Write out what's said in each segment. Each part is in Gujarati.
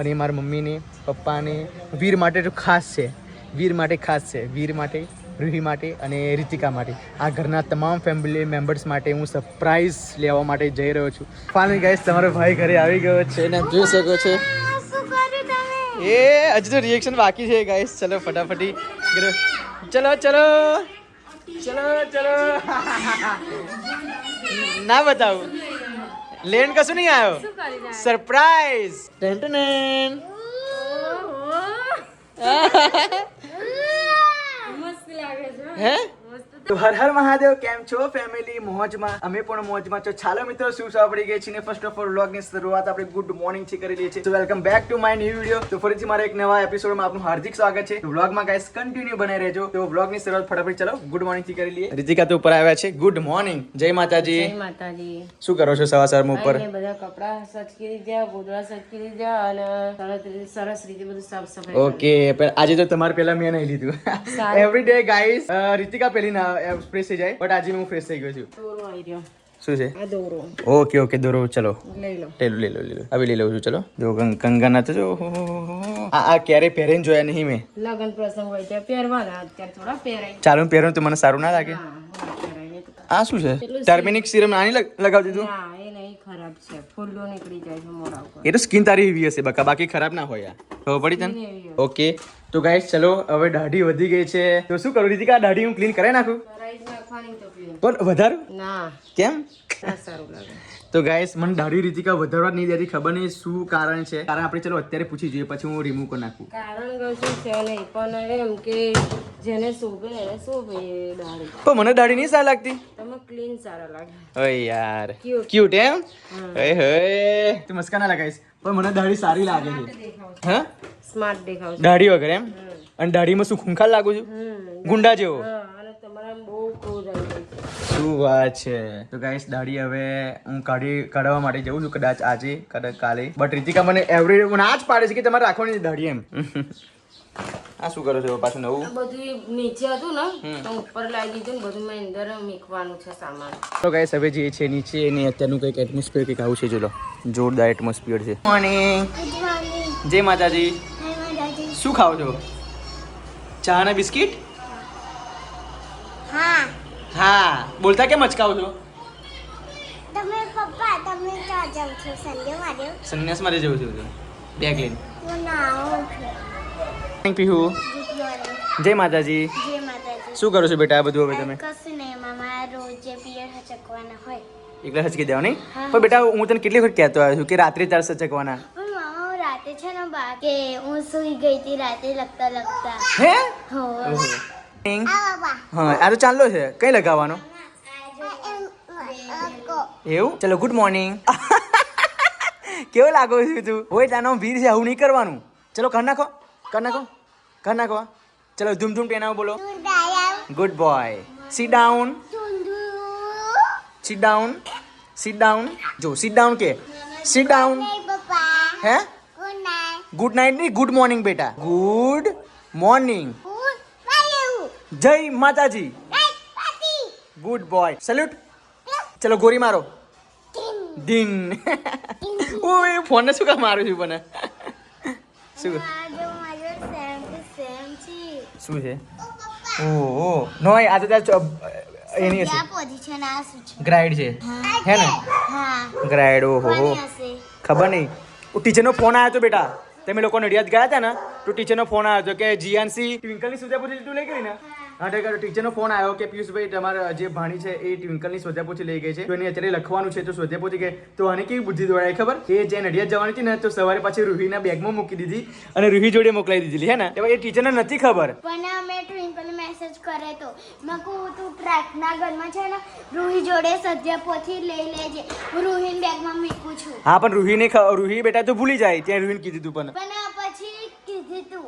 અને મારા મમ્મીને પપ્પાને વીર માટે તો ખાસ છે, વીર માટે ખાસ છે, વીર માટે, રૂહી માટે અને રીતિકા માટે, આ ઘરના તમામ ફેમિલી મેમ્બર્સ માટે હું સરપ્રાઈઝ લેવા માટે જઈ રહ્યો છું. ફાઇનલી ગાઈસ તમારો ભાઈ ઘરે આવી ગયો છે ને જોઈ શકો છો. એ હજુ તો રિએક્શન બાકી છે ગાઈસ. ચલો ફટાફટી ચલો ચલો ચલો ચલો. ના બતાવું, લેન કશું નહીં આવ્યો, સરપ્રાઈઝ. હે તો હર હર મહાદેવ. કેમ છો ફેમિલી? મોજમાં? અમે પણ મોજમાં છો. ચાલો મિત્રો, શું પડી ગઈ છે ને ફર્સ્ટ ઓફ ઓલ વ્લોગની શરૂઆત આપણે ગુડ મોર્નિંગ થી કરી લઈએ છીએ. તો welcome back to my new video. તો ફરીથી મારા એક નવા એપિસોડમાં આપનું હાર્દિક સ્વાગત છે. તો વ્લોગમાં ગાઈસ કન્ટિન્યુ બનાવી રહેજો. તો વ્લોગની શરૂઆત ફટાફટ ચલો ગુડ મોર્નિંગ થી કરી લઈએ. રીતિકા તો ઉપર આવ્યા છે. Good morning. જય માતાજી. જય માતાજી. શું કરો છો સવારમાં ઉપર? બધા કપડા સચકી દીધા, ગોદડા સચકી દીધા અને સરસ રીતે બધું સાફ સફાઈ. ઓકે, આજે તો તમારે પહેલા મેં નહીં લીધું. એવરી ડે ગાઈસ રીતિકા પહેલી ના ફ્રેશ થઈ જાય, બટ આજે હું ફ્રેશ થઈ ગયો છું. દોરો આવી રહ્યો. શું છે? આ દોરો. ઓકે ઓકે, દોરો ચલો લઈ લો. લઈ લો હવે લઈ લઉં છું. ચલો જો કંગના તો જો આ ક્યારે પહેરીને જોયા નહીં મેં. લગન પ્રસંગ હોય ત્યાં પહેરવાના, અત્યારે થોડા પહેરાય. ચાલુ પહેરું તો મને સારું ના લાગે. આ શું છે? ટર્મેરિક સિરમ આની લગાવી દીધું? ના, એ નહીં, ખરાબ છે. ફૂલો નીકળી જાય છે મોઢા ઉપર. એ તો સ્કિન તારી એવી હશે બકા, બાકી ખરાબ ના હોય. ખબર પડી તને? ઓકે તો ગાઈસ ચલો હવે દાઢી વધી ગઈ છે તો શું કરું રીતિકા? દાઢી હું ક્લીન કરાવી નાખું પણ વધારે ના. કેમ? સારું લાગે તો ગાઈસ મને દાઢી રીતિકા વધારવા નહીં દેતી. ખબર નહીં શું કારણ છે. કારણ આપણે ચલો અત્યારે પૂછી જોઈએ, પછી હું રિમૂવ કરી નાખું. કારણ કશું છે નહીં, પણ એમ કે જેને શોભે એને શોભે દાઢી. પણ મને દાઢી નહીં સારી લાગતી. તમે ક્લીન સારા લાગે. ઓય યાર ક્યુટ એમ. હે હે તું મસ્કા ના લગાઈશ, પણ મને દાઢી સારી લાગે છે. હા, સ્માર્ટ દેખાવ છે દાઢી વગર એમ. અને દાઢીમાં શું ખૂંખાલ લાગુ છું? ગુંડા જેવો. અને તમારા બહુ ક્રોધ આવી જાય છે. શું વાત છે. તો ગાઈસ દાઢી હવે હું કાઢવા માટે જઉં છું, કદાચ આજે કદાચ કાલે. બટ રીતિકા મને એવરી મને આ જ પાડે છે કે તમારે રાખવાની દાઢી એમ. આ શું કરો છો પાછું નવું? બધું નીચે હતું ને તો ઉપર લાગી દીધું ને બધું મેં અંદર મૂકવાનું છે સામાન. તો ગાઈસ હવે જે છે નીચે એની અત્યારનું કંઈક એટમોસ્ફિયર કંઈક આવું છે. જોલો જોરદાર એટમોસ્ફિયર છે. મોર્નિંગ. જય માતાજી. શું ખાવ છો? ચા અને બિસ્કિટ? હા બોલતા કેમ અચકાવ છો? તમે પપ્પા તમે ક્યાં જાવ છો? સંન્યાસ માટે જવું છું બેગ લઈને. હું નાઉં છું. પીહુ જય માતાજી. જય માતાજી. શું કરો છો બેટા આ બધું હવે તમે? કશું નહીં મામા, રોજ જે પિયર હચકવાના હોય એકલા હચકી દેવા નહીં? પણ બેટા હું તને કેટલી વખત કહેતો આવ્યો છું કે રાત્રે તાર સચકવાના. પણ મામા હું રાતે છે ને બા કે હું સૂઈ ગઈ હતી રાતે લખતા. હે? હો બાબા. હા આ તો ચાલો છે. કઈ લગાવવાનો? એવું? ચલો ગુડ મોર્નિંગ. કેવો લાગો છું તું? હોય તાનો વીર છે, આવું નહીં કરવાનું. ચલો કર નાખો. ચલો ધૂમ ધૂમ ટેનાઓ બોલો. Good boy. Sit down. જો સિટ ડાઉન કે સિટ ડાઉન. હે? ગુડ નાઇટ નહીં, ગુડ મોર્નિંગ બેટા. Good morning. જય માતાજી. Good boy. સલ્યુટ. ચલો ગોરી મારો. ડિંગ. ઓય ફોન ને શું કામ મારું છું મને? શું છે? ઓહો નો આ તો એની હશે. પોઝિશન આ શું છે? ગ્રાઇડ છે હે ને? હા ગ્રાઇડ. ઓહો ખબર નહીં. ટીચરનો ફોન આવ્યો તો બેટા. તમે લોકો નડિયાદ ગયા હતા ને તો ટીચરનો ફોન આવ્યો હતો કે જીએનસી ટ્વિંકલની સ્વજાપોથી તું લઈ ગઈ ને? હા ટીચરનો ફોન આવ્યો કે પિયુષભાઈ તમારા જે ભાણી છે એ ટ્વિંકલની સ્વજાપોથી લઈ ગઈ છે તો એને અત્યારે લખવાનું છે. તો સ્વજાપોથી કે તો આને કેવી બુદ્ધિ દોડાય ખબર? એ જે નડિયાદ જવાની હતી ને તો સવારે પાછી રૂહીના બેગમાં મૂકી દીધી અને રૂહી જોડે મોકલાવી દીધી હે ને? એ ટીચરને નથી ખબર. પણ અમે ટ્વિંકલ મેસેજ કરે તો મેં કહું તું ટ્રેકના ઘરમાં છે ને રૂહી જોડે સદ્યાપોથી લઈ લેજે, હું રૂહીન બેગમાં મૂકું છું. હા પણ રૂહી બેટા તો ભૂલી જાય. ત્યાં રૂહીને કીધું તું પણ પછી કીધું તું.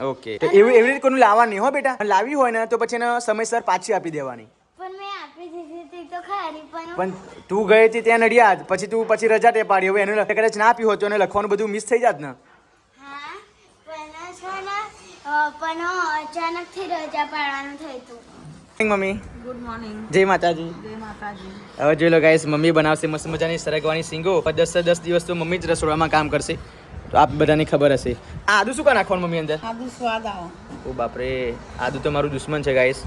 ઓકે તો એવી રીતે કોનું લાવવાની હો બેટા. લાવી હોય ને તો પછી એને સમયસર પાછી આપી દેવાની. પણ મેં આપી દીધી હતી તો ખરી પણ તું ગઈ હતી ત્યાં નડિયાદ, પછી રજા તે પાડી. હવે એનું કદાચ ના આપી હોત તો એને લખવાનું બધું મિસ થઈ જાત ને. હા પણ છે ને પણ અચાનકથી રજા પાડવાનું થયું હતું. Mummy good morning. જય માતાજી. હવે જોઈ લો ગાઈસ મમ્મી બનાવશે મસ્ત મજાની સરગવાની સિંગો. 10 દિવસ તો મમ્મી જ રસોડામાં કામ કરશે. તો આપ બધાને ખબર હશે. આદુ શું કા નાખવાનું મમ્મી અંદર? આદુ સ્વાદ આવે. ઓ બાપરે, આદુ તો મારું દુશ્મન છે ગાઈસ.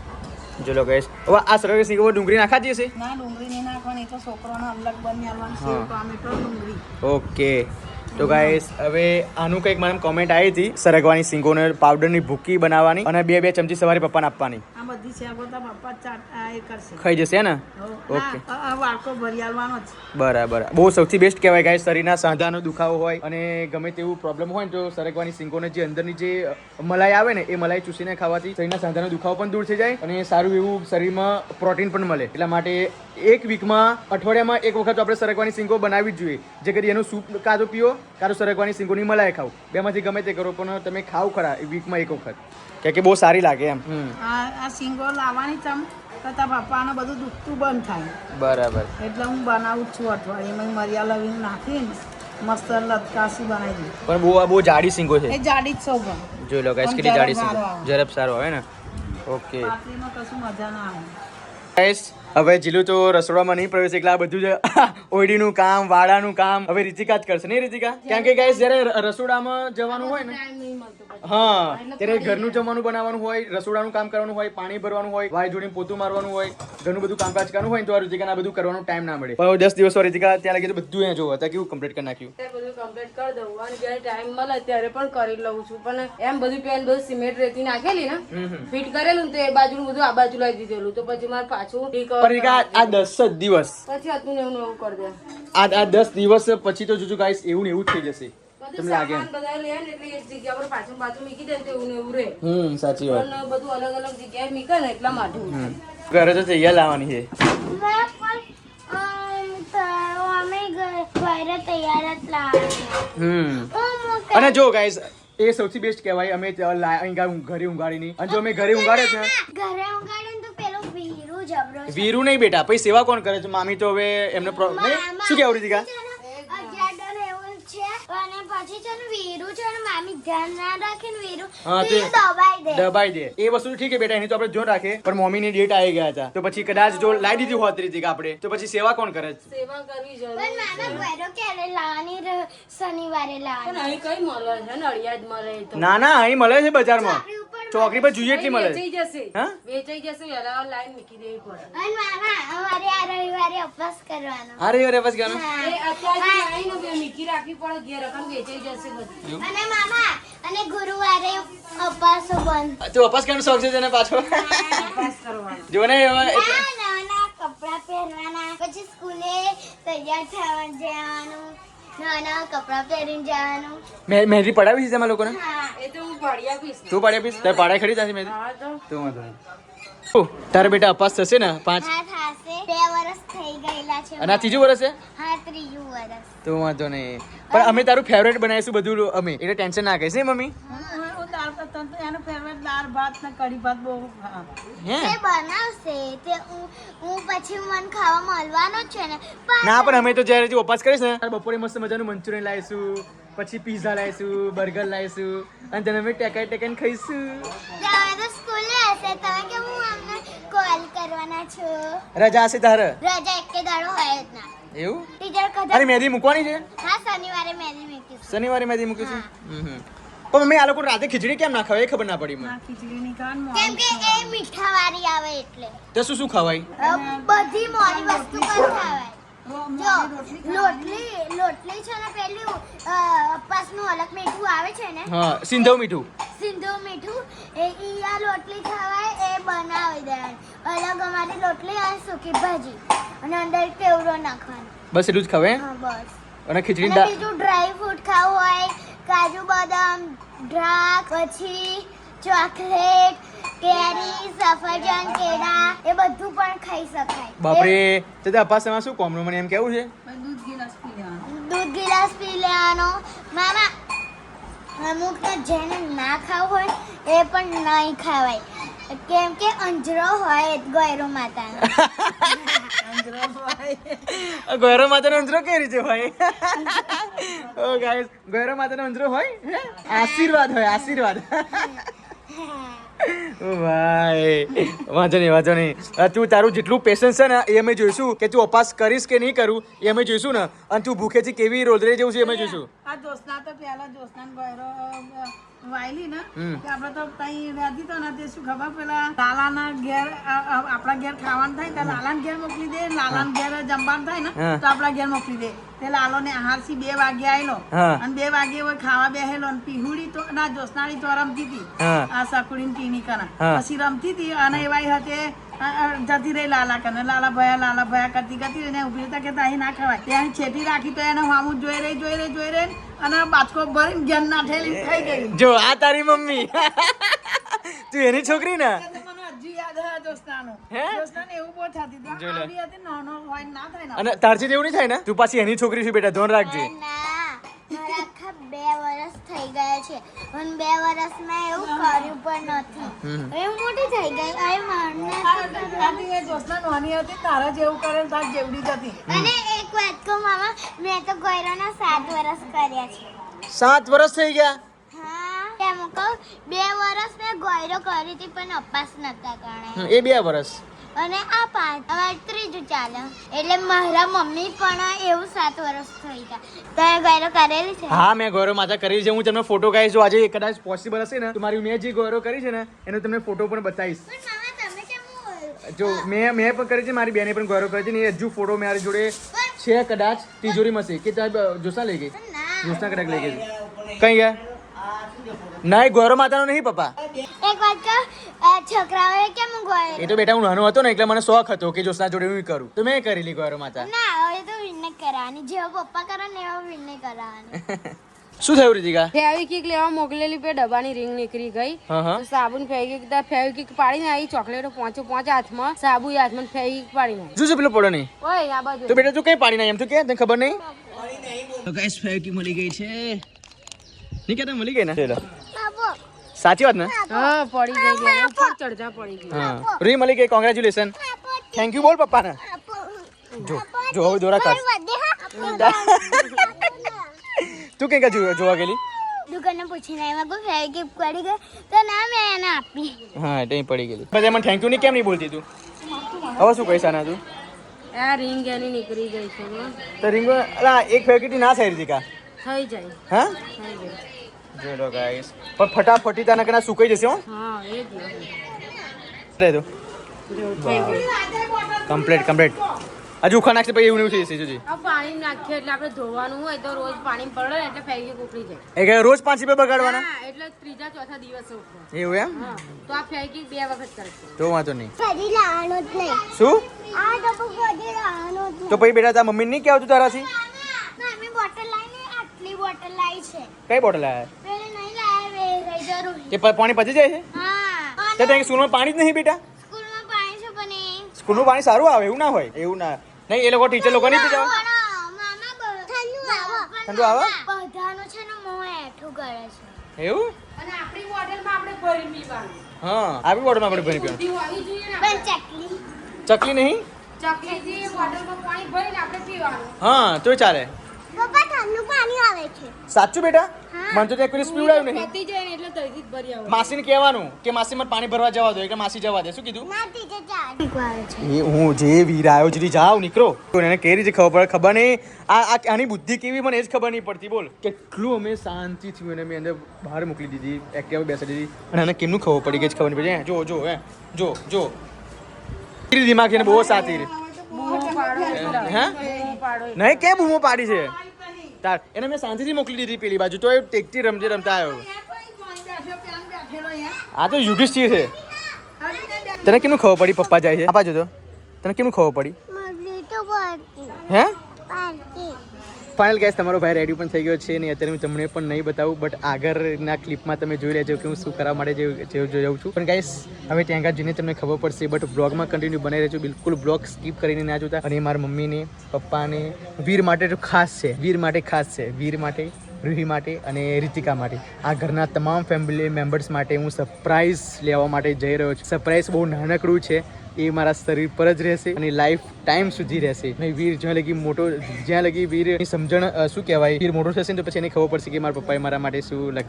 જો લો ગાઈસ, હવે આ સરગવા સિંગો ડુંગળી નાખાતી હશે? ના, ડુંગળી નહીં નાખવાની, તો છોકરાને અલગ બની આવવાનું. સેવ ટામેટો ડુંગળી. ઓકે તો ગાઈસ હવે આનું કંઈક મને કોમેન્ટ આવી હતી સરગવાની સિંગોને પાવડરની ભૂકી બનાવવાની અને 2 ચમચી સવારે પપ્પાને આપવાની. આ બધી સેવો તો પપ્પા એ કરશે. ખાઈ જશે ને? ઓકે. આ વાળકો ભરી આવવાનો જ. બરાબર, બહુ સૌથી બેસ્ટ કહેવાય ગાઈસ. શરીરના સાંધાનો દુખાવો હોય અને ગમે તેવું પ્રોબ્લેમ હોય ને તો સરગવાની સિંગોને જે અંદરની જે મલાઈ આવે ને એ મલાઈ ચૂસીને ખાવાથી શરીરના સાંધાનો દુખાવો પણ દૂર થઈ જાય અને સારું એવું શરીરમાં પ્રોટીન પણ મળે. એટલા માટે એક વીકમાં અઠવાડિયામાં એક વખત આપણે સરગવાની સિંગો બનાવવી જ જોઈએ. જે કરી એનું સૂપ કાં પીઓ કાં સરગવાની સિંગોની મલાઈ ખાવ, બેમાંથી ગમે તે કરો પણ તમે ખાવ ખરા વીકમાં એક વખત, કે બહુ સારી લાગે એમ. આ સિંગો લાવવાની ચમ તો પપ્પાને બધું દુખતું બંધ થાય. બરાબર, એટલે હું બનાવું છું અઠવાડિયામાં મરિયા લવીને નાખીને મસ્ત લટકાસી બનાવી દઉં. પણ બહુ જાડી સિંગો છે. એ જાડી જ છો પણ જોઈ લો ગાઈસ કેટલી જાડી સિંગો, ઝડપ સારો આવે ને. ઓકે પાતળીમાં કશું મજા ના આવે. ગાઈસ હવે જીલું તો રસોડામાં નહીં પ્રવેશ, એટલે આ બધું જ ઓયડીનું કામ, વાડાનું કામ હવે રીતિકા જ કરશે. નહીં રીતિકા? કેમ કે ગાઈસ જ્યારે રસોડામાં જવાનું હોય ને, હા, ત્યારે ઘરનું જમવાનું બનાવવાનું હોય, રસોડાનું કામ કરવાનું હોય, પાણી ભરવાનું હોય, વાય જોડીને પોતું મારવાનું હોય, ઘણું બધું કામકાજ કરવાનું હોય તો આ રીતિકાને આ બધું કરવાનો ટાઈમ ના મળે. પણ 10 દિવસ રીતિકા ત્યાં લાગી તો બધું અહીંયા જોવા હતા કેવું કમ્પ્લીટ કરી નાખ્યું. બધું કમ્પ્લીટ કરી દઉં અને જ્યારે ટાઈમ મળે ત્યારે પણ કરી લઉં છું. પણ એમ બધું પેન બધું સિમેન્ટ રેતી નાખેલી ને ફિટ કરેલું તો એ બાજુનું બધું આ બાજુ લઈ દીધેલું, તો પછી મારે પાછું આ 10 જ દિવસ પછી હતું ને એવું કરી દે. આ 10 દિવસ પછી તો જોજો ગાઈસ એવું ને એવું જ થઈ જશે. તમને લાગે બધા લે ને એટલે એક જગ્યા પર પાછું મૂકી દે તો એવું ને એવું રહે. સાચી વાત. પણ બધું અલગ અલગ જગ્યાએ મૂકે ને એટલા માટે ઘરે તો તૈયાર લાવવાની છે. અને જો ગાઈસ એ સૌથી બેસ્ટ કહેવાય. અમે ઘરે ઊંઘાડીની અને જો અમે ઘરે ઊંઘાડે છે વીરુ નહીં બેટા, પછી સેવા કોણ કરે છે? મામી તો હવે એમને શું કેવું રીતિકા? દબાઈ દે એ વસ્તુ ઠીક છે બેટા, એની તો આપણે જો રાખે. પણ મમ્મીની ડેટ આવી ગયા હતા તો પછી કદાચ જો લાવી દીધી હોત રીતિકા આપણે તો પછી સેવા કોણ કરે? સેવા કરવી જોઈએ. ના ના અહીં મળે છે બજારમાં, ચોકડી પર જોઈએ એટલી મળે. વેચાઈ જશે લાઈન મૂકી દેવી પડે. હા રે બસ ગાનો મીઠી રાખવી પડે, ઘેર રકમ વેચાઈ જશે બધી. અને ગુરુવારે અપાસો બંધ. તું અપાસ કરવાનો શોખ છે તને પાછો? જો ને કપડા પહેરવાના, પછી સ્કૂલે તૈયાર થવા જવાનું, નવા કપડા પહેરીને જવાનું. મહેંદી પડાવી છે તમારા લોકોને? એ તો હું પાડી આપીશ. તું પાડી આપીશ? તારે પાડાઈ ખરી થશે મહેંદી? તું તારે બેટા અપાસ થશે ને 5? હા થશે. 2 વર્ષ થઈ ગયેલા છે. અને આ ત્રીજું વર્ષ છે? હા, ત્રીજું વર્ષ. તો વાંધો નહીં, પણ અમે તારું ફેવરેટ બનાવીશું બધું અમે, એટલે ટેન્શન ના કહીશ ને મમ્મી? એનો ફેવરેટ દાળ ભાત ને કઢી ભાત બહુ હે તે બનાવશે તે હું પછી મને ખાવા મળવાનો જ છે ને. ના પણ અમે તો જ્યારે ઉપાસ કરીશ ને ત્યારે બપોરે મસ્ત મજાનું મંચુરિયન લાવીશું, પછી પીઝા લાવીશું, બર્ગર લાવીશું અને તેને અમે ટેકાઈને ખાઈશું. તમે તો સ્કૂલે હશે, તમે કે હું અમને કોલ કરવાના છો. રજા હશે તારે? રજા એક દાડો હોય જ ના. એવું? ટીચર કદાચ. અરે મહેંદી મૂકવાની છે? હા, શનિવારે મહેંદી મૂકીશું. શનિવારે મહેંદી મૂકીશું. પણ મમ્મી આ લોકો રાતે ખીચડી કેમ ના ખાવે એ ખબર ના પડી મને. ખીચડી ની ખાન કેમ કે એ મીઠા વાળી આવે એટલે. તો શું ખવાય? બધી મોડી વસ્તુ પણ ખાવાય. જો લોટલી છે ને પેલી અપાસનું અલગ મીઠું આવે છે ને, હા, સિંધવ મીઠું. સિંધુ મીઠું એ આ લોટલી ખાવાય એ બનાવી દેવાનું. અલગ અમારી લોટલી અને સૂકી ભાજી અને અંદર કેવડો નાખવાનો. બસ એટલું જ ખાવે? હા બસ. અને ખીચડી અને બીજું ડ્રાય ફ્રૂટ ખાવું હોય, કાજુ બદામ, દ્રાક્ષ, પછી ચોકલેટ, કેરી, સફરજન, કેળા એ બધું પણ ખાઈ શકાય. બાપરે, તો અપાસમાં શું કોમનું મને એમ કેવું છે? દૂધ ગિલાસ પી લેવાનો. મામા અમુક જેને ના ખાવું હોય એ પણ નહીં ખાવાય, કેમ કે અંજરો હોય ગોયરો માતાનો. ગોયરો માતાનો અંજરો કેવી રીતે હોય? ઓ ગાઈસ, ગોયરો માતાનો અંજરો હોય? આશીર્વાદ હોય, આશીર્વાદ. ઓ ભાઈ વાંધો નહીં તું તારું જેટલું પેશન્સ છે ને એ અમે જોઈશું કે તું અપાસ કરીશ કે નહીં કરું એ અમે જોઈશું ને અને તું ભૂખેથી કેવી રોદરે જેવું છે અમે જોઈશું. આ જોશના તો પેલા જોશના ગયરો વાયલી ને કે આપણે તો તઈ રહેતી તો ને તે શું ખબર પેલા લાલાના ઘેર આપણા ઘેર ખાવાનું થાય તો લાલાના ઘેર મોકલી દે, લાલાના ઘેર જમવાનું થાય ને તો આપણા ઘેર મોકલી દે. તે લાલો ને હારસી 2 વાગે આવેલો અને 2 વાગે હોય ખાવા બેહેલો ને પીહુડી તો ના જોશનાળી તો રમતી હતી આ સકુડી ટીની કરા પછી રમતી હતી અને એવા હાથે જતી રહી લાલા કને લાલા ભયા કરતી એને ઉભી હતા કે અહીં ના ખવાય ત્યાં છેટી રાખી તો એને સામું જોઈ રહી અને બાચકો ભરીને ઘેર ના ઠેલી થઈ ગઈ. જો આ તારી મમ્મી તું એની છોકરી ને મને હજી યાદ હે જોશનાનું. જોશનાને એવું બહુ થતી હતી આવડી હતી નાનો હોય ના થાય ને અને તારથી એવું નહીં થાય ને તું પાછી એની છોકરી છે બેટા ધ્યાન રાખજે. મારા આખા 2 વર્ષ થઈ ગયા છે અને 2 વર્ષમાં એવું કર્યું પણ નથી. હવે મોટી થઈ ગઈ હવે મને જોશના નાની હતી તારા જેવું કરે તાર જેવડી જ હતી. અને એક વાત કહું મામા, મેં તો ગોયરાના 7 વર્ષ કર્યા છે. 7 વર્ષ થઈ ગયા. હા એમ કહું 2 વર્ષ મેં ગોયરો કરી હતી પણ અપાસ નતા કરણે એ 2 વર્ષ અને આ 5 હવે 3 ચાલે એટલે મારા મમ્મી પણ એવું 7 વર્ષ થઈ ગયા. તમે ગોયરો કરેલી છે? હા મેં ગૌરવ માતા કરી છે. હું તમને ફોટો કહીશ જો આજે કદાચ પોસિબલ હશે ને તો મારી મેં જે ગૌરવ કરી છે ને એનો તમને ફોટો પણ બતાવીશ. પણ મામા તમે કેમ જો મેં પણ કરી છે, મારી બેને પણ ગૌરવ કરી છે ને એ હજુ ફોટો મારી જોડે છે કદાચ તિજોરીમાં છે કે ત્યાં જોશના લઈ ગઈ. જોશના કદાચ લઈ ગઈ. કઈ ગયા? ના એ ગૌરવ માતાનો નહીં પપ્પા. એક વાત કહું, છોકરાઓએ કેમ ગોયરો એ તો બેટા હું નાનો હતો ને એટલે મને શોખ હતો કે જોશના જોડે હું કરું તો મેં કરેલી ગૌરવ માતા. ના હવે તો વિનય કરાવવાની જેવો પપ્પા કરે ને એવો વિનય કરાવવાની. શું થયું રીતિકા? ફેવિકિક લેવા મોકલેલી પે ડબ્બાની રિંગ નીકળી ગઈ હા તો સાબુન ફેવિકિક પાડીને આવી ચોકલેટો પાંચ હાથમાં સાબુ હાથમાં ફેવિકિક પાડીને શું છે પેલો પડો નહીં ઓય આ બાજુ તો બેટા તું કઈ પાડી ના એમ તો કે તને ખબર નહીં? તો ગાઈસ ફેવિકિક મળી ગઈ છે. નહીં કે મળી ગઈ ને? બાબો સાચી વાત ને? હા પડી ગઈ લે ઉપર ચડજા પડી ગઈ. હા રૂહી મળી ગઈ. કોંગ્રેચ્યુલેશન. થેન્ક યુ બોલ પપ્પાને. જો જો હવે દોરા કાઢ. તું કઈ જોવા ગયેલી? દુકાને પૂછીને આવ્યા કોઈ ફેવિકિક પડી ગઈ તો ના મેં એને આપી. હા ત્યાં પડી ગયેલી. પછી મને થેન્ક યુ ની કેમ નહીં બોલતી તું? હવે શું કહીશ આના તું? આ રિંગ એની નીકળી ગઈ છે હો. તો રીંગો અલા એક ફેવિકિક ના થાય રીતિકા. થઈ જાય હા થઈ જાય. જો લો ગાઈસ પણ ફટાફટી તાના કના સુકાઈ જશે હો. હા એ જ ને રહે દો જો થઈ ગઈ. કમ્પ્લીટ હજુ ઉખા નાખશે પછી એવું નહીં થઈ જશે જોજી. આ પાણી નાખીએ એટલે આપણે ધોવાનું હોય તો રોજ પાણી પડે એટલે ફેવિકિક ઉકળી જાય. એ કે રોજ 5 રૂપિયા બગાડવાના હા એટલે ત્રીજા ચોથા દિવસે ઉકળે. એવું એમ? હા તો આ ફેવિકિક 2 વખત કરશે. તો વાંધો નહીં. ફરી લાવવાનો જ નહીં. શું આ ડબ્બો ફરી લાવવાનો જ તો પછી બેટા તારા મમ્મી નહીં કહેતું તારાથી? નહીં. મમ્મી બોટલ લાવીને આટલી બોટલ લાવી છે. કઈ બોટલ લાયા? પેલી નહીં લાવે રહી જરૂર. કે પાણી પચી જાય છે? હા તો ત્યાં સ્કૂલમાં પાણી જ નહીં બેટા? સ્કૂલમાં પાણી છે પણ એ સ્કૂલનું પાણી સારું આવે એવું ના હોય. એવું ના નહીં એ લોકો ટીચર લોકો નહીં પીતા હોય? ઠંડુ આવે? બધાનું છે ને મોં એઠું કરે છે. એવું? અને આપણી બોટલમાં આપણે ભરી પીવાનું. હા આવી બોટલમાં આપણે ભરી પીવાનું. બધી હોવી જોઈએ ને. પણ ચકલી ચકલી નહીં? ચકલીથી બોટલમાં પાણી ભરીને આપણે પીવાનું. હા તો ચાલે. પપ્પા ઠંડુ પાણી આવે છે. સાચું બેટા? મને તો ત્યાં કોઈ પીવડાવ્યું નહીં. પતી જાય ને એટલે તઈથી જ ભરી આવો. માસીને કહેવાનું કે માસી મને પાણી ભરવા જવા દો એટલે માસી જવા દે. શું કીધું? ના ટીચર ચાલ એ હું જે વીર આવ્યો જરી જાવ નીકળો એને કઈ રીતે ખબર નહીં. આની બુદ્ધિ કેવી મને એ જ ખબર નહીં પડતી. બોલ કેટલું અમે શાંતિથી એને મેં અંદર બહાર મોકલી દીધી એક્ટિવા બેસી દીધી અને એને કેમનું ખબર પડી ગઈ ખબર નહીં પડી. જો દિમાગ છે ને બહુ સાથી બૂમો પાડો એટલે. હે બૂમો પાડો એટલે. નહીં કેમ બૂમો પાડી છે તાર એને મેં શાંતિથી મોકલી દીધી પેલી બાજુ તો એ ટેકથી રમતા આવ્યો. આ તો યુધિષ્ઠિર છે. તને કેમનું ખબર પડી પપ્પા જાય છે? આપા જો તો તને કેમનું ખબર પડી? મમ્મી તો પાર્ટી હે પાર્ટી ફાઇનલ ગેસ તમારો ભાઈ રેડી પણ થઈ ગયો છે ને અત્યારે હું તમને પણ નહીં બતાવું બટ આગળના ક્લિપમાં તમે જોઈ લેજો કે હું શું કરવા માટે જઉં છું. પણ ગાઈસ હવે ત્યાં આગળ જઈને તમને ખબર પડશે બટ બ્લોગમાં કન્ટિન્યુ બનાવી રહેજો. બિલકુલ બ્લોગ સ્કીપ કરીને ના જોતા. અને મારા મમ્મીને પપ્પાને વીર માટે તો ખાસ છે. વીર માટે રૂહી માટે અને રીતિકા માટે આ ઘરના તમામ ફેમિલી મેમ્બર્સ માટે હું સરપ્રાઈઝ લેવા માટે જઈ રહ્યો છું. સરપ્રાઈઝ બહુ નાનકડું છે એ મારા શરીર પર જ રહેશે અને લાઈફ ટાઈમ સુધી રહેશે. અને વીર જ્યાં લગી વીરની સમજણ શું કહેવાય, વીર મોટો થશે ને તો પછી એને ખબર પડશે કે મારા પપ્પાએ મારા માટે શું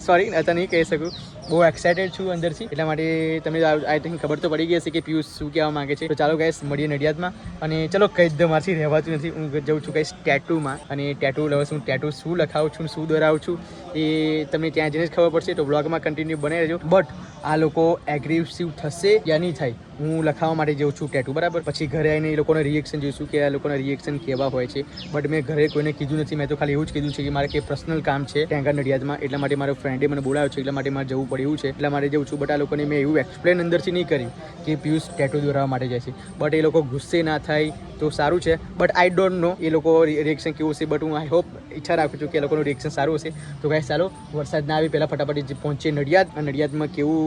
સોરી અત્યારે નહીં કહી શકું, બહુ એક્સાઇટેડ છું અંદરથી. એટલા માટે તમને આઈ થિંક ખબર તો પડી ગઈ હશે કે પિયુષ શું કહેવા માંગે છે. તો ચાલો ગાઈસ મળીએ નડિયાદમાં. અને ચલો કહી જ દો, મારથી રહેવાતું નથી. હું જઉં છું ગાઈસ ટેટુમાં, અને ટેટુ લઉં છું. ટેટુ શું લખાવું છું, શું દોરાવું છું એ તમને ત્યાં જઈને જ ખબર પડશે. તો વ્લોગમાં કન્ટિન્યુ બને રહેજો. બટ આ લોકો એગ્રેસિવ થશે યા નહીં થાય, હું લખાવવા માટે જઉં છું ટેટુ, બરાબર. પછી ઘરે આવીને એ લોકોના રિએક્શન જોઈશું કે આ લોકોના રિએક્શન કેવા હોય છે. બટ મેં ઘરે કોઈને કીધું નથી. મેં તો ખાલી એવું જ કીધું છે કે મારે કંઈ પર્સનલ કામ છે ટેંગા નડિયાદમાં, એટલા માટે મારા ફ્રેન્ડે મને બોલાવ્યો છે, એટલા માટે મારે જવું પડ્યું છે, એટલા માટે જઉં છું. બટ આ લોકોને મેં એવું એક્સપ્લેન અંદરથી નહીં કર્યું કે પિયુષ ટેટુ દોરાવવા માટે જાય છે. બટ એ લોકો ગુસ્સે ના થાય તો સારું છે. બટ આઈ ડોન્ટ નો એ લોકો રિએક્શન કેવું હશે. બટ હું આઈ હોપ ઈચ્છા રાખું છું કે એ લોકોનું રિએક્શન સારું હશે. તો ગાઈસ ચાલો વરસાદ ના આવી પહેલાં ફટાફટ પહોંચીએ નડિયાદ. નડિયાદમાં કેવું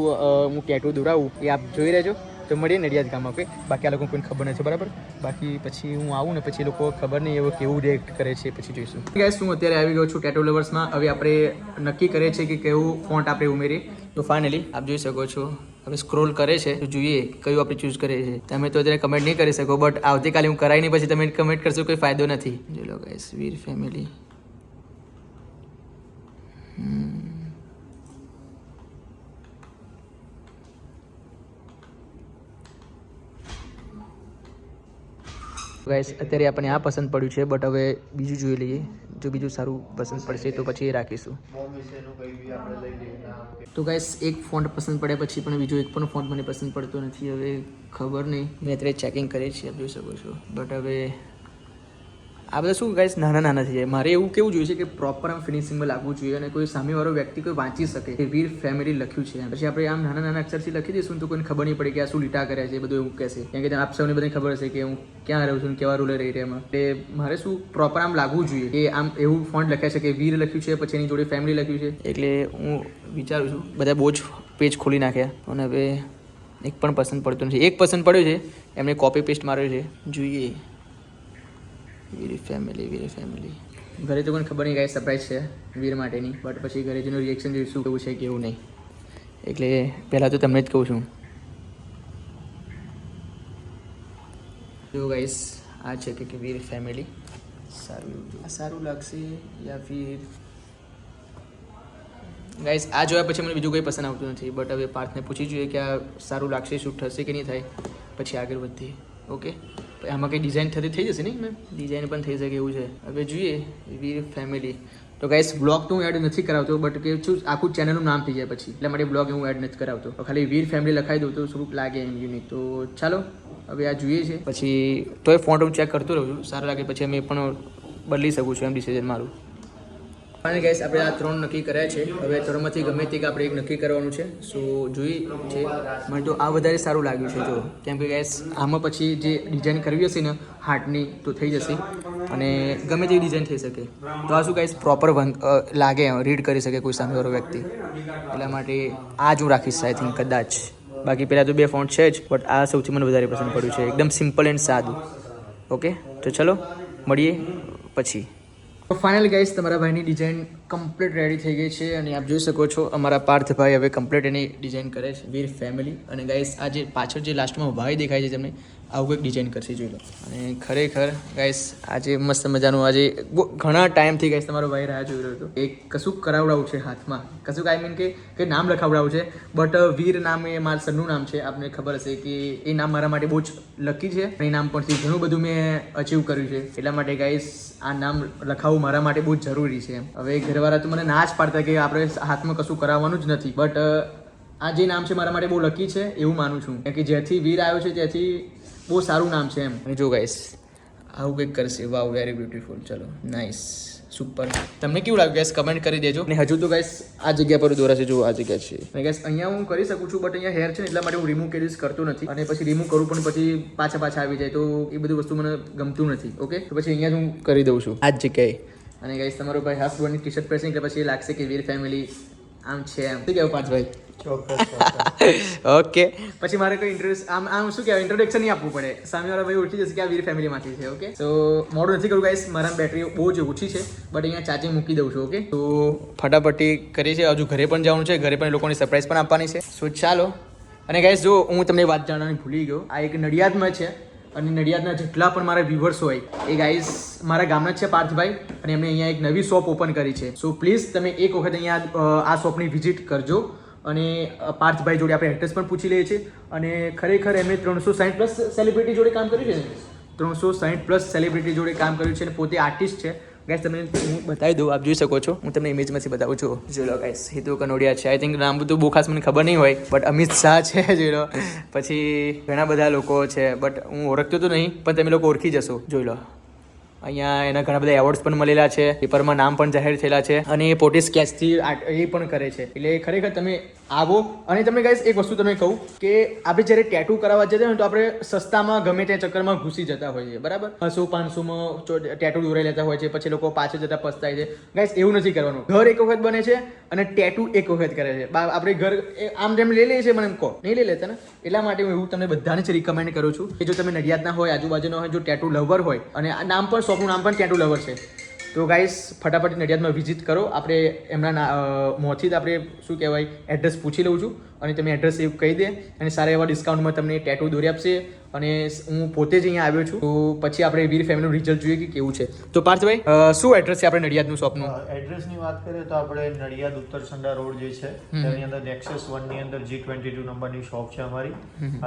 હું ટેટુ દોરાવું એ આપ જોઈ રહેજો. તો મળીએ નડિયાદ ગામમાં. ઓકે, બાકી આ લોકો કોઈને ખબર નથી, બરાબર. બાકી પછી હું આવું ને પછી એ લોકો ખબર નહીં એવો કેવું રિએક્ટ કરે છે પછી જોઈશું. ગાઈસ હું અત્યારે આવી ગયો છું ટેટુ લવર્સમાં. હવે આપણે નક્કી કરીએ છીએ કે કેવું ફોન્ટ આપણે ઉમેરીએ. તો ફાઇનલી આપ જોઈ શકો છો હવે સ્ક્રોલ કરે છે, તો જોઈએ કયું આપણે ચૂઝ કરીએ છીએ. તમે તો અત્યારે કમેન્ટ નહીં કરી શકો, બટ આવતીકાલે હું કરાવીને પછી તમે કમેન્ટ કરશો, કોઈ ફાયદો નથી. જોઈ લો ગાઈસ, વીર ફેમિલી. ગાઈસ અત્યારે આપણને આ પસંદ પડ્યું છે, બટ હવે બીજું જોઈ લઈએ. જો બીજું સારું પસંદ પડશે તો પછી એ રાખીશું. તો ગાઈસ એક ફોન્ટ પસંદ પડ્યા પછી પણ બીજો એક પણ ફોન્ટ મને પસંદ પડતો નથી. હવે ખબર નહીં, મેં અત્યારે ચેકિંગ કરી છે, આપ જોઈ શકો છો. બટ હવે આ બધા શું ગાઈસ નાના થઈ જાય. મારે એવું કેવું જોઈએ છે કે પ્રોપર આમ ફિનિશિંગમાં લાગવું જોઈએ અને કોઈ સામેવાળો વ્યક્તિ કોઈ વાંચી શકે કે વીર ફેમિલી લખ્યું છે. પછી આપણે આમ નાના અક્ષરથી લખી દઈશું તો કોઈને ખબર નહીં પડે કે આ શું લીટા કર્યા છે, બધું એવું કહેશે. કેમ કે આપ સૌને બધાને ખબર હશે કે હું ક્યાં રહું છું, કેવા રૂલે રહી રહ્યા એમાં. એટલે મારે શું પ્રોપર આમ લાગવું જોઈએ કે આમ એવું ફોન્ટ લખ્યા છે કે વીર લખ્યું છે, પછી એની જોડે ફેમિલી લખ્યું છે. એટલે હું વિચારું છું, બધા બહુ જ પેજ ખોલી નાખ્યા અને હવે એક પણ પસંદ પડતું નથી. એક પસંદ પડ્યો છે, એમને કોપી પેસ્ટ માર્યો છે. જોઈએ વીર ફેમિલી. ઘરે તો કોઈને ખબર નહીં, કાંઈ સરપ્રાઈઝ છે વીર માટેની. બટ પછી ઘરે જેનું રિએક્શન જોઈશું કેવું છે કેવું નહીં. એટલે પહેલાં તો તમને જ કહું છું. જો ગાઈસ આ છે કે વીર ફેમિલી સારું લાગશે યા ફિર ગાઈસ આ જોયા પછી મને બીજું કંઈ પસંદ આવતું નથી. બટ હવે પાર્થને પૂછી જોઈએ કે આ સારું લાગશે, શૂટ થશે કે નહીં થાય, પછી આગળ વધીએ. ઓકે, આમાં કંઈ ડિઝાઇન થઈ જશે નહીં મેમ, ડિઝાઇન પણ થઈ શકે એવું છે. હવે જોઈએ વીર ફેમિલી. તો ગાઈસ બ્લોગ તો હું એડ નથી કરાવતો, બટ કે શું આખું ચેનલનું નામ થઈ જાય પછી, એટલે માટે બ્લોગ હું એડ નથી કરાવતો. ખાલી વીર ફેમિલી લખાઈ દઉં તો શું લાગે એમ યુનિક. તો ચાલો હવે આ જોઈએ છે, પછી તોય ફોન્ટ હું ચેક કરતો રહું છું. સારું લાગે પછી અમે પણ બદલી શકું છું એમ ડિસિઝન મારું. ફાઇનલી ગાઈસ આપણે આ 3 નક્કી કર્યા છે. હવે 3માંથી ગમે તે આપણે એક નક્કી કરવાનું છે. સો જોઈ છે, મને તો આ વધારે સારું લાગ્યું છે. જો કેમ કે ગાઈસ આમાં પછી જે ડિઝાઇન કરવી હશે ને હાર્ટની તો થઈ જશે અને ગમે તેવી ડિઝાઇન થઈ શકે. તો આ શું ગાઈસ પ્રોપર લાગે, રીડ કરી શકે કોઈ સામેવાળો વ્યક્તિ. એટલા માટે આ જ હું રાખીશ આઈ થિંક કદાચ. બાકી પહેલાં તો 2 ફોન્ટ છે જ, બટ આ સૌથી મને વધારે પસંદ પડ્યું છે. એકદમ સિમ્પલ એન્ડ સાદું. ઓકે, તો ચલો મળીએ પછી. તો ફાઇનલ ગાઈસ તમારા ભાઈની ડિઝાઇન કમ્પ્લીટ રેડી થઈ ગઈ છે અને આપ જોઈ શકો છો અમારા પાર્થભાઈ હવે કમ્પ્લીટ એની ડિઝાઇન કરે છે વીર ફેમિલી. અને ગાઈસ આ જે પાછળ જે લાસ્ટમાં ભાઈ દેખાય છે તમને આવું કંઈક ડિઝાઇન કરશે, જોઈ લો. અને ખરેખર ગાઈસ આજે મસ્ત મજાનું આજે ઘણા ટાઈમથી ગાઈસ તમારો ભાઈ રાહ જોઈ રહ્યો હતો. એક કશુંક કરાવડાવું છે હાથમાં, કશુંક આઈ મીન કે નામ લખાવડાવું છે. બટ વીર નામ એ મારા સરનું નામ છે. આપને ખબર હશે કે એ નામ મારા માટે બહુ જ લકી છે. એ નામ પરથી ઘણું બધું મેં અચીવ કર્યું છે. એટલા માટે ગાઈસ આ નામ લખાવવું મારા માટે બહુ જ જરૂરી છે. હવે ઘરવાળા તો મને ના જ પાડતા કે આપણે હાથમાં કશું કરાવવાનું જ નથી. બટ આ જે નામ છે મારા માટે બહુ લકી છે એવું માનું છું. કેમ કે જ્યાંથી વીર આવ્યો છે ત્યાંથી બહુ સારું નામ છે એમ. અને જો ગાઈસ આવું કંઈક કરશે. વાવ, વેરી બ્યુટીફુલ. ચલો નાઇસ, સુપર. તમને કેવું લાગ્યું ગાઈસ કમેન્ટ કરી દેજો. અને હજુ તો ગાઈસ આ જગ્યા પર દોરા છે, જો આ જગ્યા છે. અને ગાઈસ અહીંયા હું કરી શકું છું, બટ અહીંયા હેર છે ને એટલા માટે હું રિમૂવ કરીશ કરતો નથી. અને પછી રિમૂવ કરું પણ પછી પાછા આવી જાય, તો એ બધી વસ્તુ મને ગમતું નથી. ઓકે, તો પછી અહીંયા જ હું કરી દઉં છું આ જ જગ્યાએ. અને ગાઈસ તમારો ભાઈ હાફ બોર્ડની ટી શર્ટ પહેરશે એટલે પછી એ લાગશે કે વીર ફેમિલી આમ છે એમ. શું કહેવું પાંચભાઈ? ઓકે, પછી મારે કોઈ આમ શું કહેવાય ઇન્ટ્રોડક્શન નહીં આપવું પડે. સામેવાળા ભાઈ ઓળખી જશે કે આ વીર ફેમિલીમાંથી છે. ઓકે, તો મોડું નથી કરું ગાઈસ, મારા બેટરી બહુ જ ઓછી છે, બટ અહીંયા ચાર્જિંગ મૂકી દઉં છું. ઓકે, તો ફટાફટી કરી છે. હજુ ઘરે પણ જવાનું છે, ઘરે પણ લોકોની સરપ્રાઈઝ પણ આપવાની છે. સો ચાલો અને ગાઈસ જો હું તમને વાત જાણવાની ભૂલી ગયો, આ એક નડિયાદમાં છે અને નડિયાદના જેટલા પણ મારા વ્યુઅર્સ હોય એ ગાઈસ મારા ગામના જ છે પાર્થભાઈ, અને એમને અહીંયા એક નવી શોપ ઓપન કરી છે. સો પ્લીઝ તમે એક વખત અહીંયા આ શોપની વિઝિટ કરજો. અને પાર્થભાઈ જોડે આપણે એડ્રેસ પણ પૂછી લઈએ છીએ. અને ખરેખર એમને 360+ સેલિબ્રિટી જોડે કામ કર્યું છે, 360+ સેલિબ્રિટી જોડે કામ કર્યું છે અને પોતે આર્ટિસ્ટ છે. ગાઈસ તમને હું બતાવી દઉં, આપ જોઈ શકો છો, હું તમને ઇમેજમાંથી બતાવું છું. જોઈ લો ગાઈસ, હિતુ કનોડિયા છે. આઈ થિંક નામ બધું બહુ ખાસ મને ખબર નહીં હોય, બટ અમિત શાહ છે જોઈ લો, પછી ઘણા બધા લોકો છે, બટ હું ઓળખતો તો નહીં, પણ તમે લોકો ઓળખી જશો. જોઈ લો અહીંયા એના ઘણા બધા એવોર્ડ્સ પણ મળેલા છે, પેપરમાં નામ પણ જાહેર થયેલા છે, અને એ પોતે સ્કેચથી એ પણ કરે છે. એટલે ખરેખર તમે આવો. અને તમને ગાઈસ એક વસ્તુ તમે કહું કે આપણે જ્યારે ટેટુ કરાવવા જતા હોય ને તો આપણે સસ્તામાં ગમે તે ચક્કરમાં ઘૂસી જતા હોઈએ, બરાબર, 100-500માં ટેટુ દોરાઈ લેતા હોય છે, પછી લોકો પાછળ જતા પસ્તાય છે. ગાઈસ એવું નથી કરવાનું. ઘર એક વખત બને છે અને ટેટુ એક વખત કરે છે. આપણે ઘર આમ જેમ લઈ લઈએ છીએ, મને એમ કહો નહીં લઈ લેતા ને, એટલા માટે હું એવું તમને બધાને જ રિકમેન્ડ કરું છું કે જો તમે નડિયાદના હોય, આજુબાજુના હોય, જો ટેટુ લવર હોય, અને આ નામ પણ શોપનું નામ પણ ટેટુ લવર છે, તો ગાઈસ ફટાફટ નડિયાદમાં વિઝિટ કરો. આપણે એમના મોંથી જ આપણે શું કહેવાય એડ્રેસ પૂછી લઉં છું, અને તમે એડ્રેસ એવું કહી દે, અને સારા એવા ડિસ્કાઉન્ટમાં તમને ટેટુ દોરી આપશે. અને હું પોતે જ અહીંયા આવ્યો છું, તો પછી આપણે વીર ફેમિલીનું રિઝલ્ટ જોઈએ કે કેવું છે. તો પાર્થભાઈ શું એડ્રેસ છે આપણે નડિયાદનું શોપનું? એડ્રેસની વાત કરીએ તો આપણે નડિયાદ ઉત્તરસંડા રોડ જે છે તેની અંદર નેક્સસ 1 ની અંદર G22 નંબરની શોપ છે અમારી,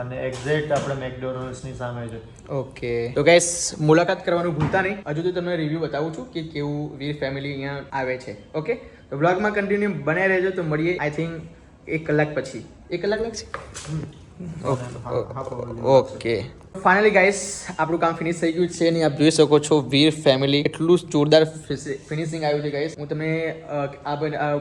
અને એક્ઝેક્ટ આપણે મેકડોનલ્ડ્સની સામે છે. ઓકે, તો ગાઈસ મુલાકાત કરવાનું ભૂલતા નહીં. હજુ તો તમને રિવ્યુ બતાવું છું કે કેવું વીર ફેમિલી અહીંયા આવે છે. ઓકે, તો બ્લોગમાં કન્ટિન્યુ બનાવી રહેજો. તો મળીએ આઈ થિંક 1 કલાક પછી. 1 કલાક લાગશે? ઓકે, ફાઇનલી ગાઈસ આપણું કામ ફિનિશ થઈ ગયું છે, અને આપ જોઈ શકો છો વીર ફેમિલી એટલું જોરદાર ફિનિશિંગ આવ્યું છે. ગાઈસ હું તમને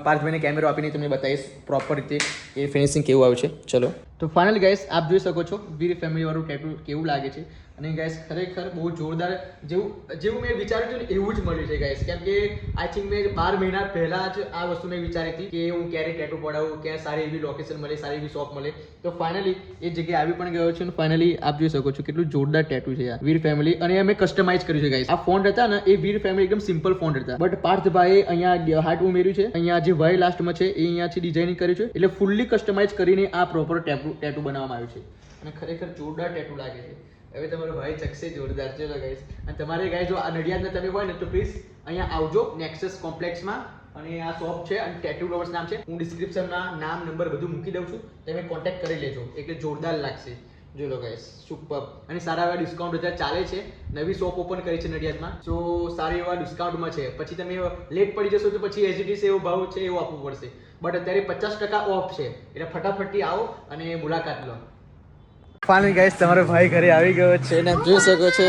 પાર્થભાઈને કેમેરો આપીને તમને બતાવીશ પ્રોપર રીતે એ ફિનિશિંગ કેવું આવ્યું છે. ચલો, તો ફાઇનલી ગાઈસ આપ જોઈ શકો છો વીર ફેમિલી વાળું ટેટુ કેવું લાગે છે. અને ગાઈસ ખરેખર બહુ જોરદાર, જેવું મેં વિચાર્યું હતું ને એવું જ મળ્યું છે ગાઈસ. કેમ કે આઈ થિંક મેં 12 મહિના પહેલા જ આ વસ્તુ મેં વિચારી હતી કે હું ક્યારે ટેટુ પડાવું, ક્યાં સારી એવી લોકેશન મળે, સારી એવી શોપ મળે. તો ફાઇનલી એ જગ્યાએ આવી પણ ગયો છું, અને ફાઇનલી આપ જોઈ શકો છો કેટલું જોરદાર ટેટુ છે આ વીર ફેમિલી. અને અમે કસ્ટમાઇઝ કર્યું છે ગાઈસ. આ ફોન્ટ હતા ને એ વીર ફેમિલી એકદમ સિમ્પલ ફોન્ટ હતા, બટ પાર્થભાઈએ અહીંયા હાર્ટ ઉમેર્યું છે, અહીંયા જે વાય લાસ્ટમાં છે એ અહીંયાથી ડિઝાઇનિંગ કર્યું છે, એટલે ફૂલ્લી કસ્ટમાઇઝ કરીને આ પ્રોપર ટેટુ બનાવવામાં આવ્યું છે. અને ખરેખર જોરદાર ટેટુ લાગે છે. હવે તમારો ભાઈ ચકશે જોરદાર છે ગાઈસ. અને તમારે ગાઈસ જો આ નડિયાદના તમે હોય ને તો પ્લીઝ અહીંયા આવજો નેક્સસ કોમ્પ્લેક્સમાં, અને આ શોપ છે અને ટેટુ લવર્સ નામ છે. હું ડિસ્ક્રિપ્શનમાં નામ નંબર બધું મૂકી દઉં છું, તમે કોન્ટેક્ટ કરી લેજો, એટલે જોરદાર લાગશે. જોઈ લો ગાઈસ, સુપર. અને સારા એવા ડિસ્કાઉન્ટ અત્યારે ચાલે છે. નવી શોપ ઓપન કરી છે નડિયાદમાં, સો સારી એવા ડિસ્કાઉન્ટમાં છે. પછી તમે લેટ પડી જશો તો પછી એજીટીસ એવો ભાવ છે એવો આપવું પડશે, બટ અત્યારે 50% ઓફ છે, એટલે ફટાફટથી આવો અને મુલાકાત લો. ફાઇનલી ગાઈસ તમારો ભાઈ ઘરે આવી ગયો છે ને જોઈ શકો છો.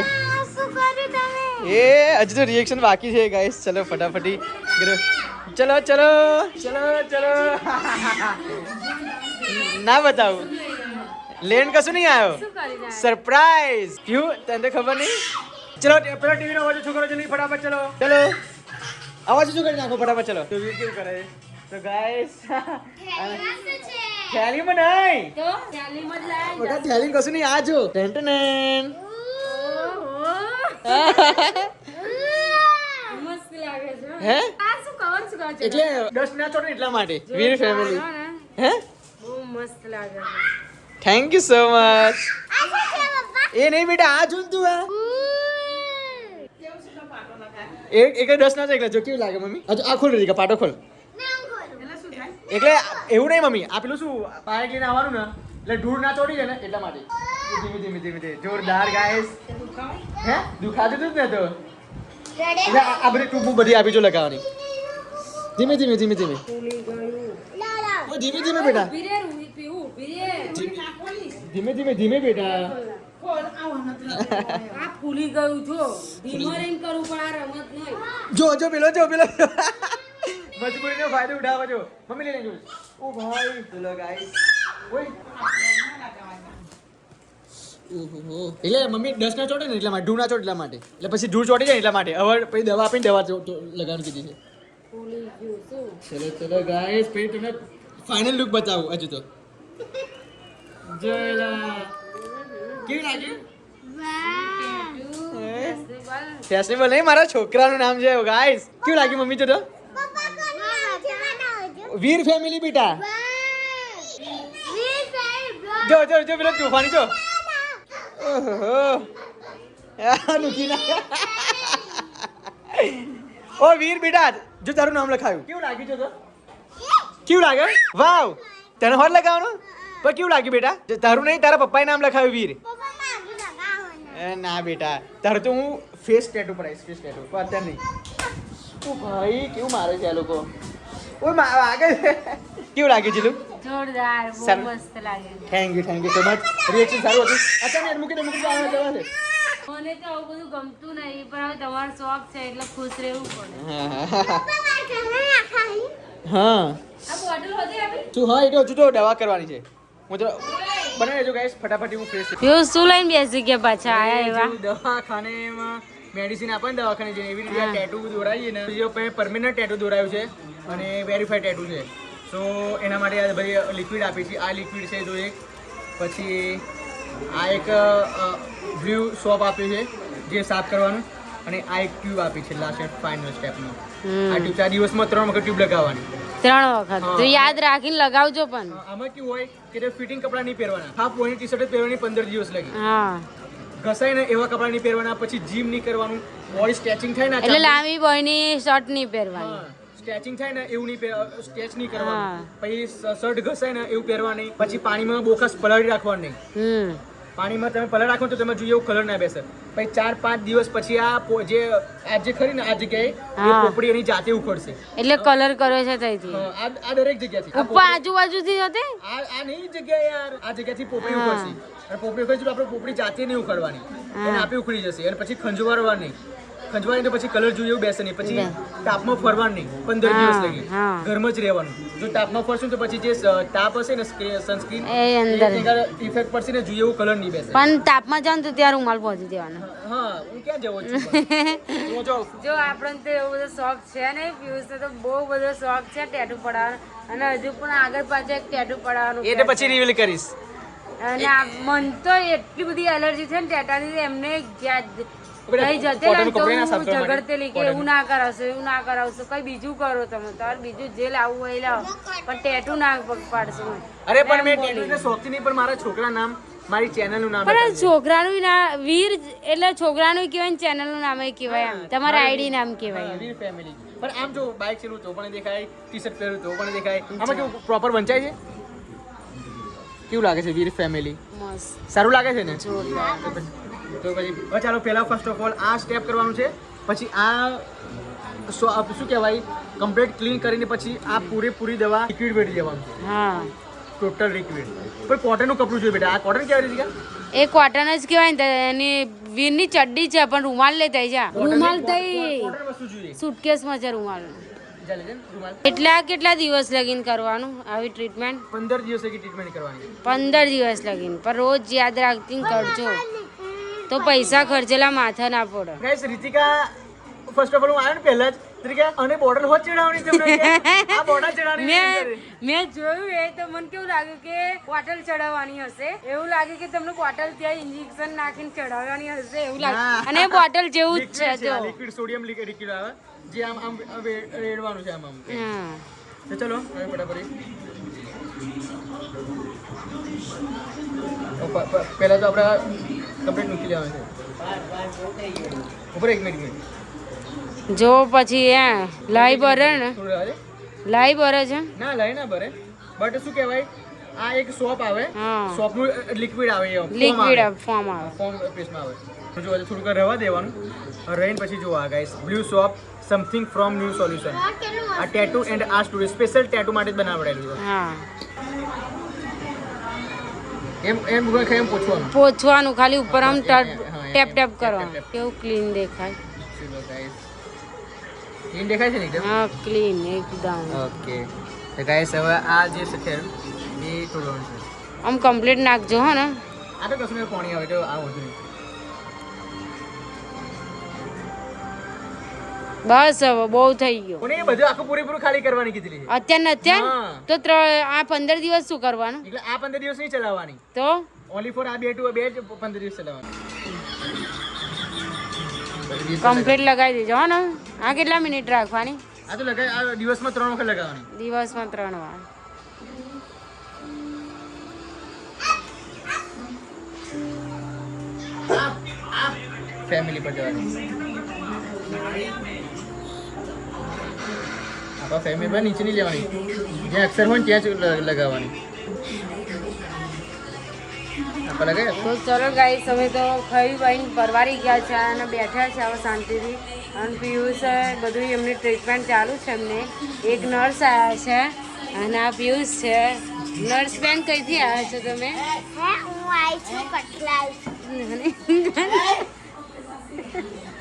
શું કર્યું તમે? એ હજુ તો રિએક્શન બાકી છે ગાઈસ. ચલો ફટાફટી ચલો ચલો ચલો ચલો. ના બતાવું, લેન કશું નહીં આવ્યો, સરપ્રાઈઝ. ક્યું તને તો ખબર નહીં? ચલો પેલા ટીવી નો અવાજ છોકરો જલ્દી ફટાફટ ચલો ચલો, અવાજ શું કરી નાખો ફટાફટ ચલો. તો કેવું કરે તો ગાઈસ થેલીમાં નહીં તો થેલીમાં જ લાય. બધા થેલી કશું નહીં, આ જો ટેન્ટનેન. મસ્ત લાગે છે. હે આ શું કવર શું કાચે? એટલે ડસ્ટ ના ચોટે એટલા માટે વીર ફેમિલી. હે બહુ મસ્ત લાગે છે. Thank you so much. આ શું છે પપ્પા? એ નહીં બેટા, આ જોન તું આ એક ડસ્ટ ના એટલે જો કેવું લાગે મમ્મી. હજુ આ ખોલ રહી પાટો ખોલ. એટલે એવું નહીં મમ્મી, આ પેલું શું પાણી લઈને આવવાનું ને એટલે ધૂળ ના ચોટી જાય ને એટલા માટે. ધીમે ધીમે ધીમે ધીમે જોરદાર ગાઈસ. હે દુખાતું હતું જ ને તો એટલે આ બધી ટૂંકું બધી આપી જો લગાવવાની. ધીમે ધીમે ધીમે ધીમે ઓય ધીમે ધીમે બેટા, ઊભી રે, ઊભી રે. ધીમે ધીમે ધીમે બેટા. આ ફૂલી ગયું જો. ધીમો રહીને કરું પણ આ રમત નહીં. જો પેલો મજબૂરીનો ફાયદો ઉઠાવો છો. મમ્મી લઈ લેજો. ઓ ભાઈ ચલો ગાઈસ. ઓય ઓહો, એટલે મમ્મી ડસ્ટ ના ચોટે ને એટલા માટે, ધૂળ ના ચોટે એટલા માટે, એટલે પછી ધૂળ ચોટી જાય એટલા માટે હવે પછી દવા આપીને દવા લગાવવાનું કીધી છે. ફૂલી ગયું શું? ચલો ગાઈસ, પછી તમને ફાઇનલ લુક બતાવું. હજુ તો જોયેલા કેવી લાગ્યું? ફેસ્ટિવલ નહીં, મારા છોકરાનું નામ છે ગાઈસ. કેવું લાગ્યું મમ્મી? તો વીર ફેમિલી બેટા. વીર ફેમિલી જો જો જો પેલો તોફાની જો ઓહો નુકી ના ઓ વીર બેટા જો તારું નામ લખાયું કેવું લાગ્યું જો તો કેવું લાગે વાવ તને હોત લગાવવાનું પણ કેવું લાગ્યું બેટા તારું નહીં તારા પપ્પાએ નામ લખાયું વીર ના બેટા તારું તો હું ફેસ ટેટુ પડાવીશ ફેસ ટેટુ પણ અત્યારે નહીં ઓ ભાઈ કેવું મારે છે આ લોકો ઓ આગળ કેવું લાગ્યું જીલું જોરદાર બહુ સારું. મસ્ત લાગે thank you so much reaction સારું હતું અચ્છા મૂકી દે મને તો આવું બધું ગમતું નહીં પણ હવે તમારો શોખ છે એટલે ખુશ રહેવું પડે હા આ બોટલ હોતી આપી તું હા એટલે હજુ તો દવા કરવાની છે હું તો બનાવી લેજો ગાઈસ ફટાફટ હું ફ્રેશ શું લઈને બેસી ગયા પાછા આયા એવા દવાખાનેમાં મેડિસિન આપે ને દવાખાને જઈને એવી રીતે ટેટુ દોરાવીએ ને જે પરમેનન્ટ ટેટુ દોરાયું છે અને વેરીફાઈડ ટેટુ છે સો એના માટે આ બધી લિક્વિડ આપી છે આ લિક્વિડ છે જો એક પછી આ એક બ્લુ સોપ આપ્યું છે જે સાફ કરવાનું અને આ એક ટ્યુબ આપી છે લાસ્ટ ફાઇનલ સ્ટેપમાં આ ટ્યુબ 4 દિવસમાં 3 વખત ટ્યુબ લગાવવાની 3 વખત તો યાદ રાખીને લગાવજો પણ આમાં કેવું હોય કે ફિટિંગ કપડાં નહીં પહેરવાના હાફ બોની ટી શર્ટ જ પહેરવાની 15 દિવસ લગી હા ઘસાય ને એવા કપડાં નહીં પહેરવાના પછી જીમ નહીં કરવાનું બોડી સ્ટ્રેચિંગ થાય ને એટલે લાંબી બોયની શર્ટ નહીં પહેરવાની સ્ટ્રેચિંગ થાય ને એવું નહીં સ્ટ્રેચ નહીં કરવાનું હા. પછી શર્ટ ઘસાય ને એવું પહેરવાનું નહીં પછી પાણીમાં બોકસ પલાળી રાખવાનું નહીં પાણીમાં તમે પલાળ રાખો તો તમે જોઈએ એવું કલર ના બેસે પછી 4-5 દિવસ પછી આ જે ખરી ને આ જગ્યાએ એ હા. પોપડી એની જાતે ઉખડશે એટલે કલર કર્યો છે ત્યાંથી આ દરેક જગ્યાથી ઉપર આજુબાજુથી હતી આ નહીં જગ્યાએ યાર આ જગ્યાથી પોપડી ઉખડશે અને પોપડી ઉખડશે તો આપણે પોપડી જાતે નહીં ઉખડવાની એને આપી ઉખડી જશે અને પછી ખંજવારવાનું નહીં ખંજવારીને પછી કલર જોઈએ એવું બેસે નહીં પછી તાપમાં ફરવાનું નહીં 15 દિવસ લગી હા. ઘરમાં જ રહેવાનું જો તાપમાં ફરશું તો પછી જે તાપ હશે ને સનસ્ક્રીન એ અંદર ઇફેક્ટ પડશે ને જોઈએ એવું કલર નહીં બેસે પણ તાપમાં જાવ તો ત્યાં રૂમાલ પહોંચી દેવાનો હા હું ક્યાં જવો છું હું જો જો આપણને તો એવો બધો શોખ છે ને પિયુષને તો બહુ બધો શોખ છે ટેટુ પડાવવાનો અને હજુ પણ આગળ પાછળ એક ટેટુ પડાવવાનું એ તો પછી રિવીલ કરીશ અને મન તો એટલી બધી એલર્જી છે ને ટેટાની એમને નહીં જતે ને તો હું ઝઘડતેલી કે એવું ના કરાવશો એવું ના કરાવશો કઈ બીજું કરો તમે તમારે બીજું જે લાવવું હોય એ લાવો પણ ટેટુ ના પાડશો અરે પણ મેં ટેટુને શોખથી નહીં પણ મારા છોકરા નામ મારી ચેનલનું નામ પણ છોકરાનું ના વીર એટલે છોકરાનું કહેવાય ને ચેનલનું નામ કહેવાય એમ તમારા આઈડી નામ કહેવાય એમ. વીર ફેમિલી પણ આમ જો બાઇક ચલાવું તો પણ દેખાય ટી શર્ટ પહેરું તો પણ દેખાય આમાં કેવું પ્રોપર વંચાય છે કેવું લાગે છે વીર ફેમિલી મસ્ત સારું લાગે છે ને તો પછી હવે ચાલો પહેલા ફર્સ્ટ ઓફ ઓલ આ સ્ટેપ કરવાનું છે પછી આ શું કહેવાય કમ્પ્લીટ ક્લીન કરીને પછી આ પૂરેપૂરી દવા લિક્વિડ વેડી દેવાનું છે હા ટોટલ લિક્વિડ પણ કોટનનું કપડું જોઈએ બેટા આ કોટન કેવી રીતે એ કોટન જ કહેવાય ને એની વીરની ચડ્ડી છે પણ રૂમાલ લેતા જા રૂમાલ થઈ કોટન વસ્તુ જોઈએ સુટકેસમાં છે રૂમાલ ચાલે છે ને રૂમાલ કેટલા દિવસ લગીને કરવાનું આવી ટ્રીટમેન્ટ 15 દિવસ લગી ટ્રીટમેન્ટ કરવાની 15 દિવસ લગીને પણ રોજ યાદ રાખતી કરજો તો પૈસા ખર્ચેલા માથા ના પડે guys Ritika first of all હું આવ્યો ને પહેલા જ રીતિકા અને બોટલ હોત ચડાવવાની છે મને કે આ બોટલ ચડાવવાની મેં જોયું એ તો મને કેવું લાગ્યું કે બોટલ ચડાવવાની હશે એવું લાગે કે તમને બોટલ ત્યાં ઇન્જેક્શન નાખીને ચડાવવાની હશે એવું લાગે અને બોટલ જેવું જ છે જો લિક્વિડ સોડિયમ લિક્વિડ આવે જે આમ રેડવાનું છે આમ હા તો ચલો હવે ફટાફટ પહેલા તો આપણે કમ્પ્લીટ મૂકી લેવાનું છે ઉપર 1 મિનિટ જો પછી લાઈ ભરે ને થોડું રહેવા દે. લાઈ ભરે છે ના લઈ ના ભરે બટ શું કહેવાય આ એક સોપ આવે હા સોપનું લિક્વિડ આવે લિક્વિડ ફોર્મ આવે ફોર્મ પેસ્ટમાં આવે તો જો થોડુંક રહેવા દેવાનું રહીને પછી જો આ guys blue soap something from new solution આ ટેટુ એન્ડ આ સ્ટુડિયો સ્પેશિયલ ટેટુ માટે જ બનાવડાયેલું છે હા એમ પૂછવાનું પોછવાનું ખાલી ઉપર આમ ટેપ ટેપ કરો કેવું ક્લીન દેખાય ક્લીન દેખાય છે ને એકદમ હા ક્લીન એકદમ ઓકે તો ગાઈસ હવે આ જે છે એ તોડવાનું છે આમ કમ્પ્લીટ નાખજો હો ને આ તો કશું નહીં પાણી આવે તો આ વધુ નહીં બસ હવે બહુ થઈ ગયો અને એ બધું આખું પૂરેપૂરું ખાલી કરવાની કીધેલી છે અત્યારે હા. તો આ 15 દિવસ શું કરવાનું એટલે આ 15 દિવસ નહીં ચલાવવાની તો ઓનલી ફોર આ બે 15 દિવસ ચલાવવાની કમ્પ્લીટ લગાવી દેજો હો ને આ કેટલા મિનિટ રાખવાની આ તો લગાય આ દિવસમાં 3 વખત લગાવવાની દિવસમાં 3 વાર ફેમિલી પર જવાની આપણા ફેમિલી પર નીચે નહીં લેવાની, જ્યાં અક્ષર હોય ને ત્યાં જ લગાવવાની. આપણે લગાવી તો ચલો ગાઈસ અમે તો ખાઈ બાઈને પરવારી ગયા છે અને બેઠા છે હવે શાંતિથી. અને પિયુષ બધું એમની ટ્રીટમેન્ટ ચાલુ છે. એમને એક નર્સ આવ્યા છે અને આ પિયુષ છે. નર્સ બેન કઈથી આવ્યા છો તમે? હું આવી છું કટલાલ. અને